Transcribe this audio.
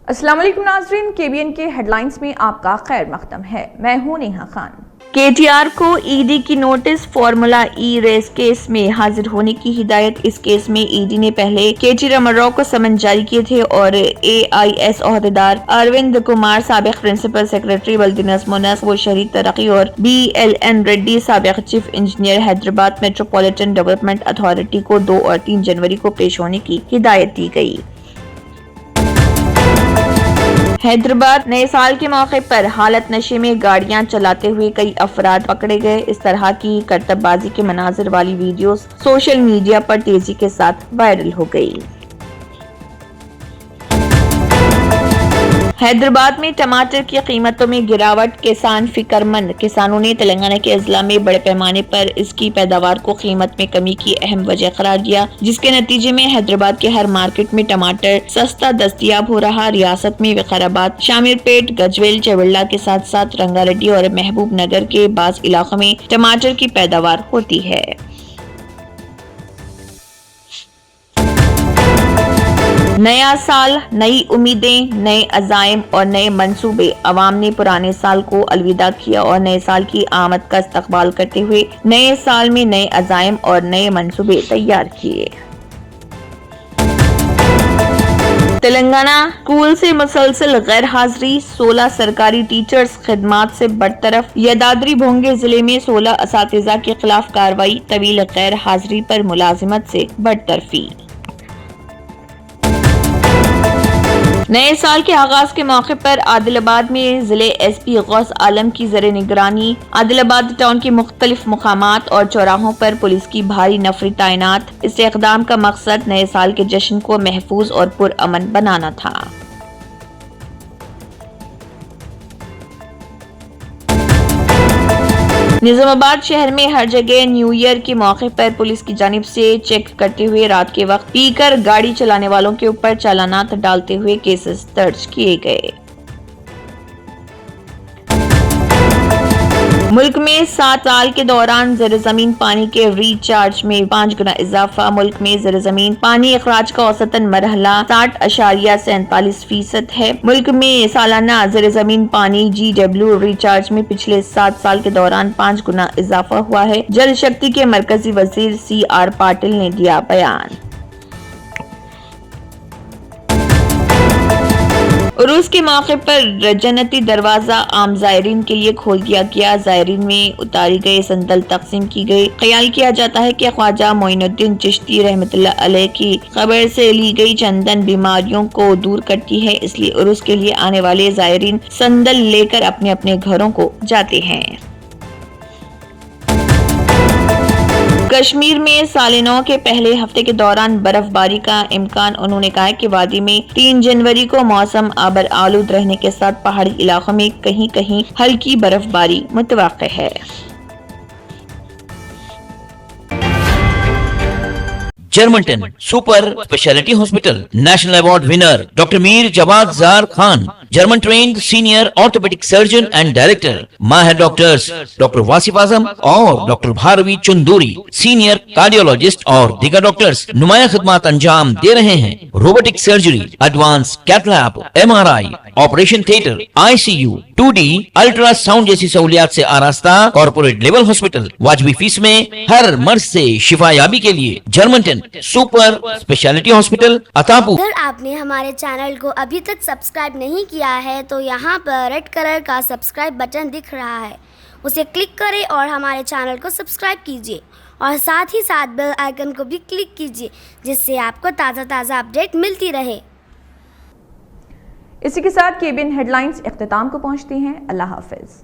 السلام علیکم ناظرین، KBN کے ہیڈ لائنز میں آپ کا خیر مقدم ہے۔ میں ہوں نیہا خان۔ KTR کو ED کی نوٹس فارمولا ای ریس کیس میں حاضر ہونے کی ہدایت۔ اس کیس میں ED نے پہلے KT راما کو سمن جاری کیے تھے اور AIS عہدیدار اروند کمار، سابق پرنسپل سیکرٹری بلدی نظم و نسق و شہری ترقی، اور BLN ریڈی، سابق chief engineer Hyderabad metropolitan development authority کو 2 اور 3 جنوری کو پیش ہونے کی ہدایت دی گئی۔ حیدرآباد نئے سال کے موقع پر حالت نشے میں گاڑیاں چلاتے ہوئے کئی افراد پکڑے گئے۔ اس طرح کی کرتب بازی کے مناظر والی ویڈیوز سوشل میڈیا پر تیزی کے ساتھ وائرل ہو گئی۔ حیدرآباد میں ٹماٹر کی قیمتوں میں گراوٹ، کسان فکر مند۔ کسانوں نے تلنگانہ کے اضلاع میں بڑے پیمانے پر اس کی پیداوار کو قیمت میں کمی کی اہم وجہ قرار دیا، جس کے نتیجے میں حیدرآباد کے ہر مارکیٹ میں ٹماٹر سستا دستیاب ہو رہا۔ ریاست میں وقارآباد، شامر پیٹ، گجویل، چیولہ کے ساتھ ساتھ رنگا ریڈی اور محبوب نگر کے بعض علاقوں میں ٹماٹر کی پیداوار ہوتی ہے۔ نیا سال، نئی امیدیں، نئے عزائم اور نئے منصوبے۔ عوام نے پرانے سال کو الوداع کیا اور نئے سال کی آمد کا استقبال کرتے ہوئے نئے سال میں نئے عزائم اور نئے منصوبے تیار کیے۔ تلنگانہ اسکول سے مسلسل غیر حاضری، 16 سرکاری ٹیچرز خدمات سے برطرف۔ یدادری بھونگے ضلع میں 16 اساتذہ کے خلاف کارروائی، طویل غیر حاضری پر ملازمت سے برطرفی۔ نئے سال کے آغاز کے موقع پر عادل آباد میں ضلع SP غوث عالم کی زیر نگرانی عادل آباد ٹاؤن کے مختلف مقامات اور چوراہوں پر پولیس کی بھاری نفری تعینات۔ اس اقدام کا مقصد نئے سال کے جشن کو محفوظ اور پرامن بنانا تھا۔ نظام آباد شہر میں ہر جگہ نیو ایئر کے موقع پر پولیس کی جانب سے چیک کرتے ہوئے رات کے وقت پی کر گاڑی چلانے والوں کے اوپر چالانات ڈالتے ہوئے کیسز درج کیے گئے۔ ملک میں 7 سال کے دوران زیر زمین پانی کے ری چارج میں 5 گنا اضافہ۔ ملک میں زیر زمین پانی اخراج کا اوسطاً مرحلہ 60.47% ہے۔ ملک میں سالانہ زیر زمین پانی GW ری چارج میں پچھلے 7 سال کے دوران 5 گنا اضافہ ہوا ہے۔ جل شکتی کے مرکزی وزیر CR پاٹل نے دیا بیان۔ عروس کے موقع پر جنتی دروازہ عام زائرین کے لیے کھول دیا گیا۔ زائرین میں اتاری گئے سندل تقسیم کی گئی۔ خیال کیا جاتا ہے کہ خواجہ معین الدین چشتی رحمۃ اللہ علیہ کی قبر سے لی گئی چندن بیماریوں کو دور کرتی ہے، اس لیے عروس کے لیے آنے والے زائرین سندل لے کر اپنے اپنے گھروں کو جاتے ہیں۔ کشمیر میں سال نو کے پہلے ہفتے کے دوران برف باری کا امکان۔ انہوں نے کہا کہ وادی میں 3 جنوری کو موسم آبر آلود رہنے کے ساتھ پہاڑی علاقوں میں کہیں کہیں ہلکی برف باری متوقع ہے۔ جرمنٹن super specialty hospital national award winner doctor Mir Jawad Zar Khan, German trained senior orthopaedic surgeon and director, ماہر ڈاکٹرز ڈاکٹر واصف اعظم اور doctor Bharavi Chanduri, senior cardiologist اور دیگر ڈاکٹرز نمایاں خدمات انجام دے رہے ہیں۔ Robotic surgery, advance cath lab, MRI، operation theatre, ICU، 2D ultrasound جیسی سہولیات سے آراستہ کارپوریٹ لیول ہاسپٹل، واجبی فیس میں ہر مرض سے شفا یابی کے لیے جرمنٹن سپر اسپیشلٹی ہاسپٹل عطاپور۔ اگر آپ نے ہمارے چینل کو ابھی تک سبسکرائب نہیں کیا ہے تو یہاں پر ریڈ کلر کا سبسکرائب بٹن دکھ رہا ہے، اسے کلک کریں اور ہمارے چینل کو سبسکرائب کیجیے اور ساتھ ہی ساتھ بیل آئیکن کو بھی کلک کیجیے، جس سے آپ کو تازہ اپڈیٹ ملتی رہے۔ اسی کے ساتھ KBN ہیڈ لائنز اختتام کو پہنچتی ہیں۔ اللہ حافظ۔